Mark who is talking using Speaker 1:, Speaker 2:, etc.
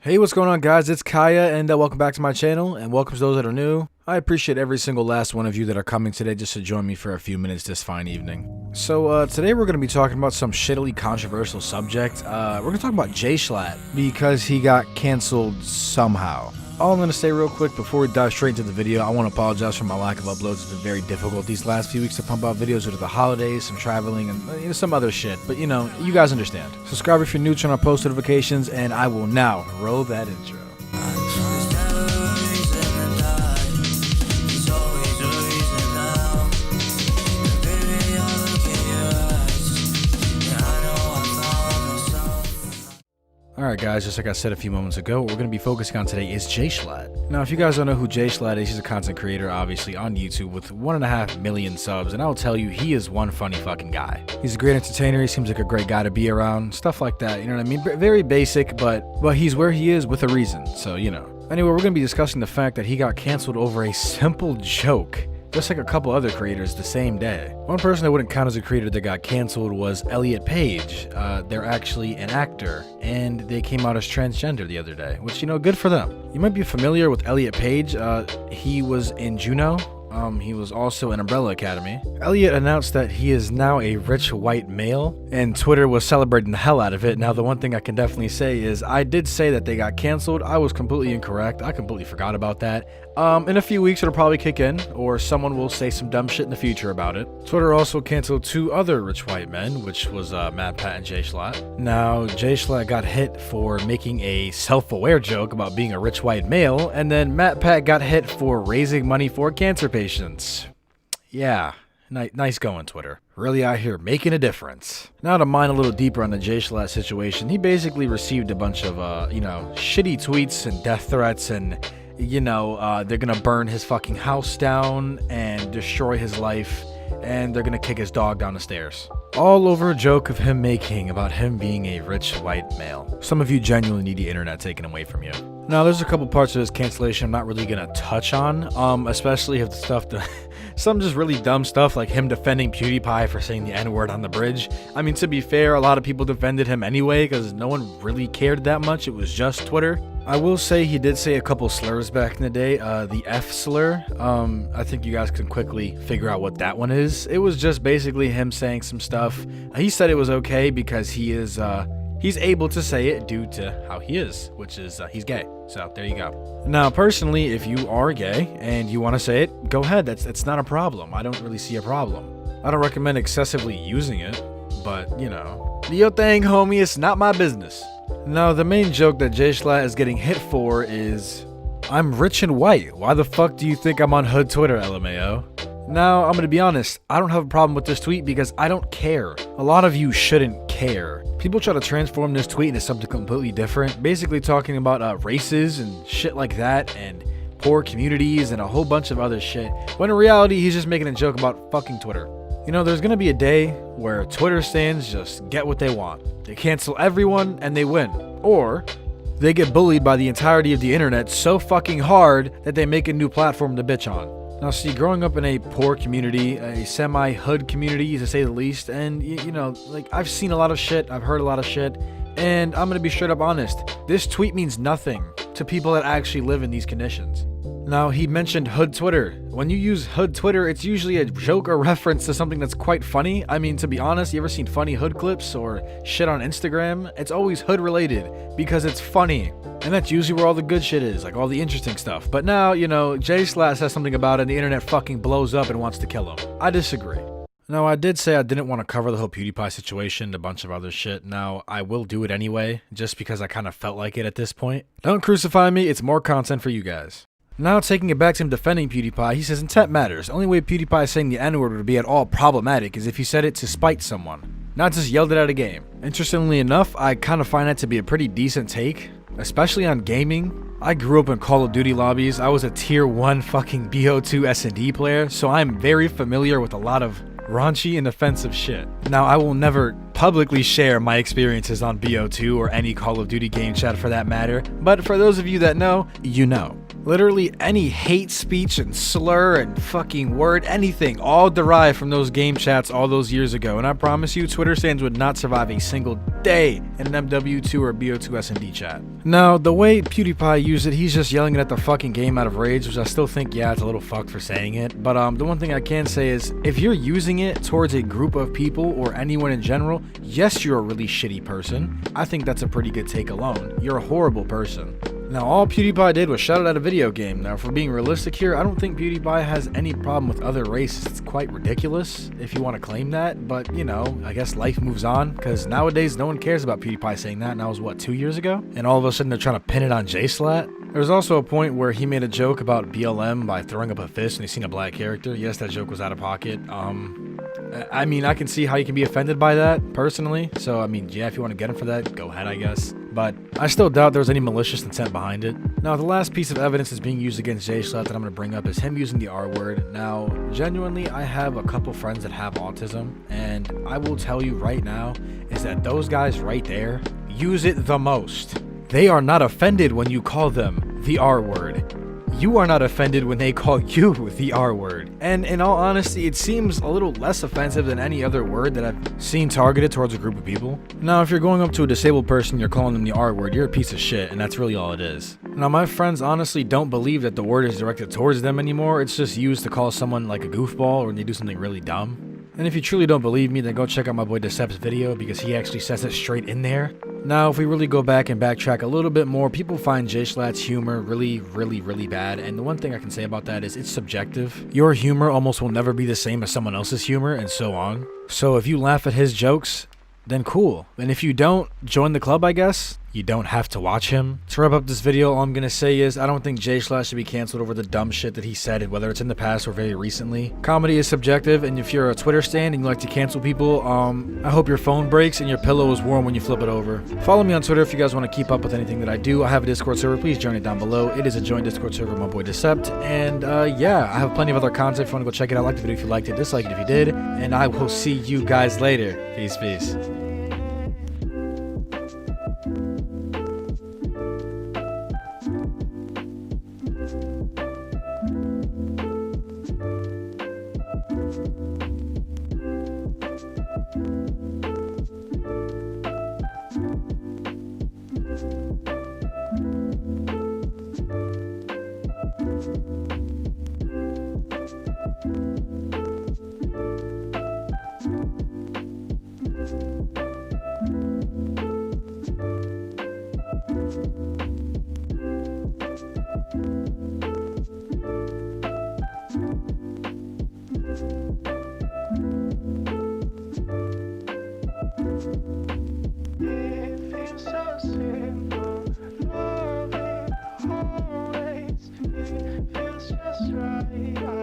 Speaker 1: Hey, what's going on, guys? It's Kyya, and welcome back to my channel, and welcome to those that are new. I appreciate every single last one of you that are coming today just to join me for a few minutes this fine evening. So, today we're going to be talking about some shittily controversial subject. We're going to talk about Jschlatt, because he got canceled somehow. All I'm going to say real quick before we dive straight into the video, I want to apologize for my lack of uploads. It's been very difficult these last few weeks to pump out videos due to the holidays, some traveling, and some other shit. But you know, you guys understand. Subscribe if you're new, turn on post notifications, and I will now roll that intro. Alright guys, just like I said a few moments ago, what we're going to be focusing on today is Jschlatt. Now if you guys don't know who Jschlatt is, he's a content creator obviously on YouTube with 1.5 million subs, and I'll tell you, he is one funny fucking guy. He's a great entertainer, he seems like a great guy to be around, stuff like that, you know what I mean? Very basic, but he's where he is with a reason, so you know. Anyway, we're going to be discussing the fact that he got canceled over a simple joke. Just like a couple other creators the same day. One person that wouldn't count as a creator that got canceled was Page. They're actually an actor, and they came out as transgender the other day, which, you know, good for them. You might be familiar with Page. He was in Juno. He was also in Umbrella Academy. Elliot announced that he is now a rich white male, and Twitter was celebrating the hell out of it. Now, the one thing I can definitely say is I did say that they got canceled. I was completely incorrect. I completely forgot about that. In a few weeks, it'll probably kick in, or someone will say some dumb shit in the future about it. Twitter also canceled 2 other rich white men, which was Matt Pat and Jschlatt. Now, Jschlatt got hit for making a self-aware joke about being a rich white male, and then Matt Pat got hit for raising money for cancer patients. Yeah, nice going, Twitter. Really out here making a difference. Now to mine a little deeper on the Jschlatt situation, he basically received a bunch of, shitty tweets and death threats and they're gonna burn his fucking house down and destroy his life, and they're gonna kick his dog down the stairs. All over a joke of him making about him being a rich white male. Some of you genuinely need the internet taken away from you. Now, there's a couple parts of this cancellation I'm not really gonna touch on, especially if the stuff some just really dumb stuff like him defending PewDiePie for saying the N-word on the bridge. I mean, to be fair, a lot of people defended him anyway because no one really cared that much. It was just Twitter. I will say he did say a couple slurs back in the day. The F slur, I think you guys can quickly figure out what that one is. It was just basically him saying some stuff. He said it was okay because he's able to say it due to how he is, which is he's gay. So there you go. Now, personally, if you are gay and you want to say it, go ahead. It's not a problem. I don't really see a problem. I don't recommend excessively using it, but you know, do your thing, homie. It's not my business. Now, the main joke that Jschlatt is getting hit for is, I'm rich and white. Why the fuck do you think I'm on Hood Twitter, LMAO? Now, I'm gonna be honest, I don't have a problem with this tweet because I don't care. A lot of you shouldn't care. People try to transform this tweet into something completely different, basically talking about races and shit like that, and poor communities and a whole bunch of other shit, when in reality, he's just making a joke about fucking Twitter. You know, there's gonna be a day where Twitter stands just get what they want. They cancel everyone and they win. Or they get bullied by the entirety of the internet so fucking hard that they make a new platform to bitch on. Now see, growing up in a poor community, a semi-hood community to say the least, and you know, like, I've seen a lot of shit, I've heard a lot of shit, and I'm gonna be straight up honest, this tweet means nothing to people that actually live in these conditions. Now, he mentioned Hood Twitter. When you use Hood Twitter, it's usually a joke or reference to something that's quite funny. I mean, to be honest, you ever seen funny hood clips or shit on Instagram? It's always hood related because it's funny. And that's usually where all the good shit is, like all the interesting stuff. But now, you know, Jschlatt says something about it and the internet fucking blows up and wants to kill him. I disagree. Now, I did say I didn't want to cover the whole PewDiePie situation and a bunch of other shit. Now, I will do it anyway, just because I kind of felt like it at this point. Don't crucify me, it's more content for you guys. Now, taking it back to him defending PewDiePie, he says intent matters. The only way PewDiePie is saying the N-word would be at all problematic is if he said it to spite someone, not just yelled it at a game. Interestingly enough, I kind of find that to be a pretty decent take, especially on gaming. I grew up in Call of Duty lobbies. I was a tier 1 fucking BO2 S&D player, so I'm very familiar with a lot of raunchy and offensive shit. Now, I will never publicly share my experiences on BO2 or any Call of Duty game chat for that matter, but for those of you that know, you know. Literally any hate speech and slur and fucking word, anything, all derived from those game chats all those years ago. And I promise you, Twitter stands would not survive a single day in an MW2 or BO2 SND chat. Now, the way PewDiePie used it, he's just yelling at the fucking game out of rage, which I still think, yeah, it's a little fucked for saying it. But the one thing I can say is, if you're using it towards a group of people or anyone in general, yes, you're a really shitty person. I think that's a pretty good take alone. You're a horrible person. Now, all PewDiePie did was shout out at a video game. Now, if we're being realistic here, I don't think PewDiePie has any problem with other races. It's quite ridiculous if you want to claim that, but, you know, I guess life moves on, because nowadays no one cares about PewDiePie saying that, and that was, what, 2 years ago? And all of a sudden they're trying to pin it on Jschlatt? There was also a point where he made a joke about BLM by throwing up a fist and he's seen a black character. Yes, that joke was out of pocket. I mean, I can see how you can be offended by that, personally. So, I mean, yeah, if you want to get him for that, go ahead, I guess. But I still doubt there was any malicious intent behind it. Now, the last piece of evidence that's being used against Jschlatt that I'm going to bring up is him using the R word. Now, genuinely, I have a couple friends that have autism, and I will tell you right now is that those guys right there use it the most. They are not offended when you call them the R word. You are not offended when they call you the R word. And in all honesty, it seems a little less offensive than any other word that I've seen targeted towards a group of people. Now, if you're going up to a disabled person, you're calling them the R word, you're a piece of shit, and that's really all it is. Now, my friends honestly don't believe that the word is directed towards them anymore. It's just used to call someone like a goofball or when they do something really dumb. And if you truly don't believe me, then go check out my boy Decept's video because he actually says it straight in there. Now, if we really go back and backtrack a little bit more, people find Jschlatt's humor really bad. And the one thing I can say about that is it's subjective. Your humor almost will never be the same as someone else's humor and so on. So if you laugh at his jokes, then cool. And if you don't, join the club, I guess. You don't have to watch him. To wrap up this video, all I'm going to say is I don't think Jschlatt should be canceled over the dumb shit that he said, whether it's in the past or very recently. Comedy is subjective, and if you're a Twitter stan and you like to cancel people, I hope your phone breaks and your pillow is warm when you flip it over. Follow me on Twitter if you guys want to keep up with anything that I do. I have a Discord server. Please join it down below. It is a joint Discord server with my boy Decept. And yeah, I have plenty of other content if you want to go check it out. Like the video if you liked it, dislike it if you did. And I will see you guys later. Peace.
Speaker 2: So simple, loving always, it feels just right.